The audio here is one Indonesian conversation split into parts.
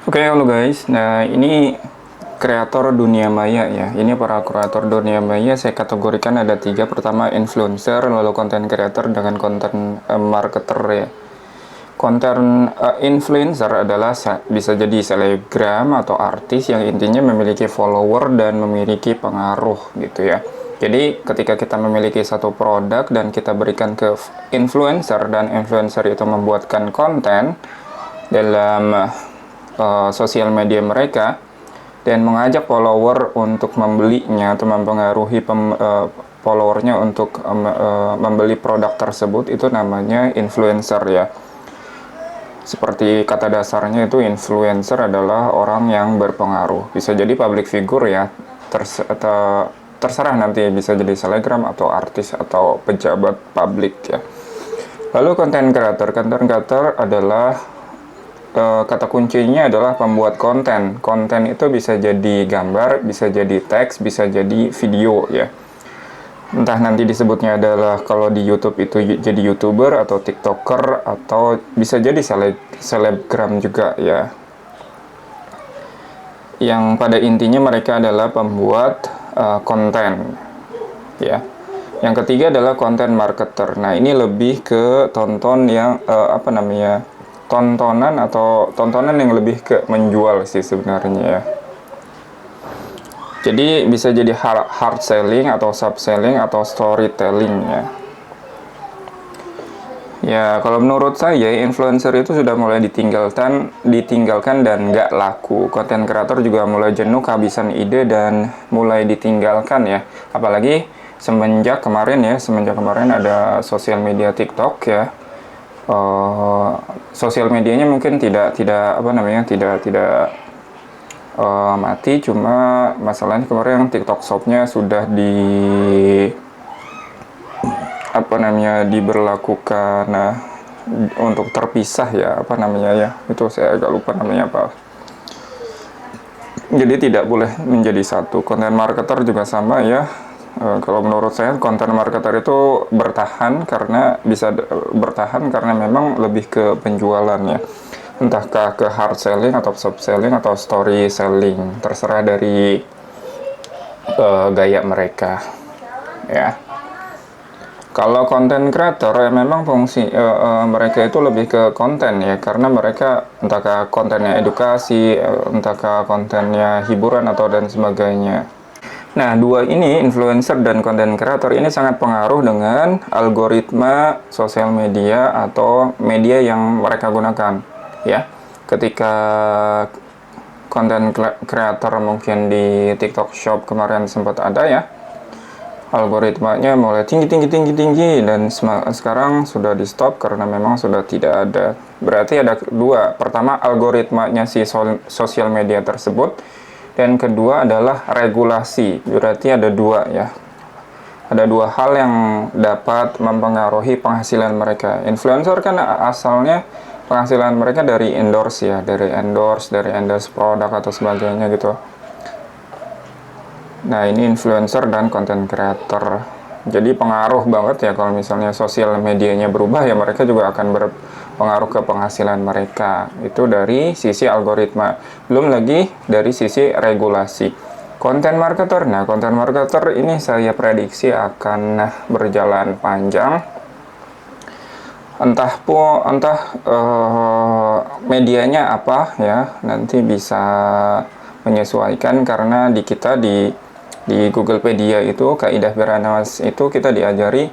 Oke, halo guys. Nah, ini kreator dunia maya ya. Ini para kreator dunia maya saya kategorikan ada tiga. Pertama influencer, lalu konten creator dengan konten marketer ya. Konten influencer adalah bisa jadi selebgram atau artis yang intinya memiliki follower dan memiliki pengaruh gitu ya. Jadi ketika kita memiliki satu produk dan kita berikan ke influencer dan influencer itu membuatkan konten dalam sosial media mereka dan mengajak follower untuk membelinya atau mempengaruhi followernya untuk membeli produk tersebut, itu namanya influencer ya. Seperti kata dasarnya itu influencer adalah orang yang berpengaruh. Bisa jadi public figure ya, terserah nanti bisa jadi selebgram atau artis atau pejabat publik ya. Lalu konten creator adalah kata kuncinya adalah pembuat konten. Konten itu bisa jadi gambar, bisa jadi teks, bisa jadi video ya. Entah nanti disebutnya adalah kalau di YouTube itu jadi YouTuber atau TikToker atau bisa jadi selebgram juga ya. Yang pada intinya mereka adalah pembuat konten ya. Yang ketiga adalah konten marketer. Nah, ini lebih ke tontonan yang lebih ke menjual sih sebenarnya ya. Jadi bisa jadi hard selling atau sub selling atau storytelling ya. Ya, kalau menurut saya influencer itu sudah mulai ditinggalkan dan nggak laku. Konten kreator juga mulai jenuh, kehabisan ide dan mulai ditinggalkan ya. Apalagi semenjak kemarin ada sosial media TikTok ya. Sosial medianya mungkin tidak mati, cuma masalahnya kemarin TikTok Shop-nya sudah diberlakukan untuk terpisah ya, itu saya agak lupa namanya apa. Jadi tidak boleh menjadi satu. Konten marketer juga sama ya. Kalau menurut saya konten marketer itu bertahan karena memang lebih ke penjualan ya. Entahkah ke hard selling atau soft selling atau story selling, terserah dari gaya mereka ya. Kalau konten creator ya memang fungsi mereka itu lebih ke konten ya, karena mereka entahkah kontennya edukasi, entahkah kontennya hiburan atau dan sebagainya. Nah, dua ini, influencer dan konten creator, ini sangat pengaruh dengan algoritma sosial media atau media yang mereka gunakan ya. Ketika konten creator mungkin di TikTok Shop kemarin sempat ada ya, algoritmanya mulai tinggi dan sekarang sudah di stop karena memang sudah tidak ada. Berarti ada dua. Pertama, algoritmanya si sosial media tersebut, dan kedua adalah regulasi. Berarti ada dua ya. Ada dua hal yang dapat mempengaruhi penghasilan mereka. Influencer kan asalnya penghasilan mereka dari endorse ya, dari endorse produk atau sebagainya gitu. Nah, ini influencer dan content creator. Jadi pengaruh banget ya kalau misalnya sosial medianya berubah ya, mereka juga akan berpengaruh ke penghasilan mereka. Itu dari sisi algoritma. Belum lagi dari sisi regulasi. Content marketer. Nah, content marketer ini saya prediksi akan berjalan panjang. Entah medianya apa ya, nanti bisa menyesuaikan karena di Googlepedia itu kaidah beranas itu kita diajari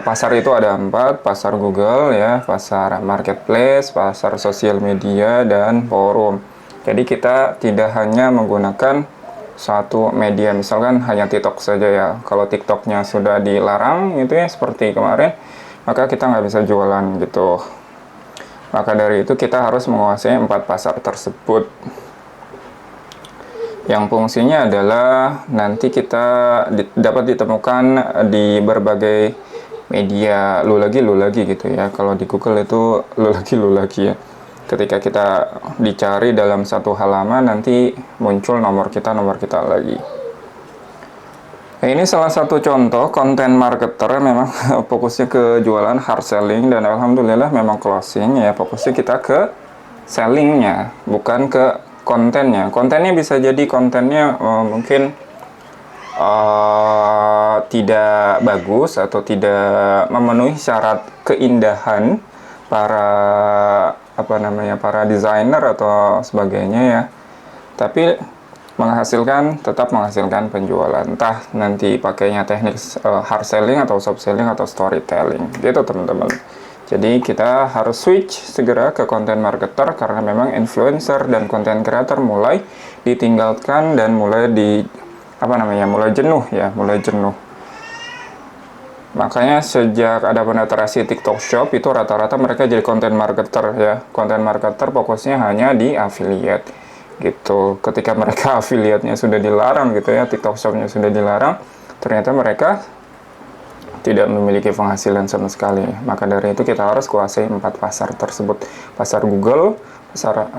pasar itu ada 4, pasar Google ya, pasar marketplace, pasar sosial media, dan forum. Jadi kita tidak hanya menggunakan satu media, misalkan hanya TikTok saja ya. Kalau TikToknya sudah dilarang gitu ya, seperti kemarin, maka kita nggak bisa jualan gitu. Maka dari itu kita harus menguasai 4 pasar tersebut, yang fungsinya adalah nanti kita dapat ditemukan di berbagai media, lu lagi gitu ya. Kalau di Google itu lu lagi ya. Ketika kita dicari dalam satu halaman, nanti muncul nomor kita lagi. Nah, ini salah satu contoh konten marketer memang fokusnya ke jualan hard selling, dan alhamdulillah memang closing ya. Fokusnya kita ke sellingnya, bukan ke kontennya. Kontennya bisa jadi kontennya mungkin tidak bagus atau tidak memenuhi syarat keindahan para para desainer atau sebagainya ya, tapi tetap menghasilkan penjualan, entah nanti pakainya teknik hard selling atau soft selling atau storytelling gitu teman-teman. Jadi kita harus switch segera ke content marketer karena memang influencer dan content creator mulai ditinggalkan dan mulai mulai jenuh. Makanya sejak ada penetrasi TikTok Shop itu rata-rata mereka jadi content marketer ya. Content marketer fokusnya hanya di affiliate gitu. Ketika mereka affiliate-nya sudah dilarang gitu ya, TikTok Shop-nya sudah dilarang, ternyata mereka tidak memiliki penghasilan sama sekali. Maka dari itu kita harus kuasai 4 pasar tersebut. Pasar Google, pasar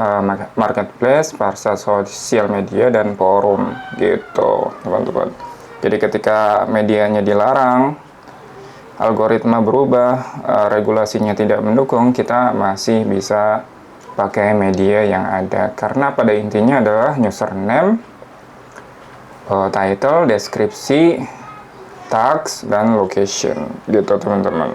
marketplace, pasar sosial media, dan forum gitu teman-teman. Jadi ketika medianya dilarang, algoritma berubah, regulasinya tidak mendukung, kita masih bisa pakai media yang ada. Karena pada intinya adalah username, title, deskripsi, tags, dan location gitu teman-teman.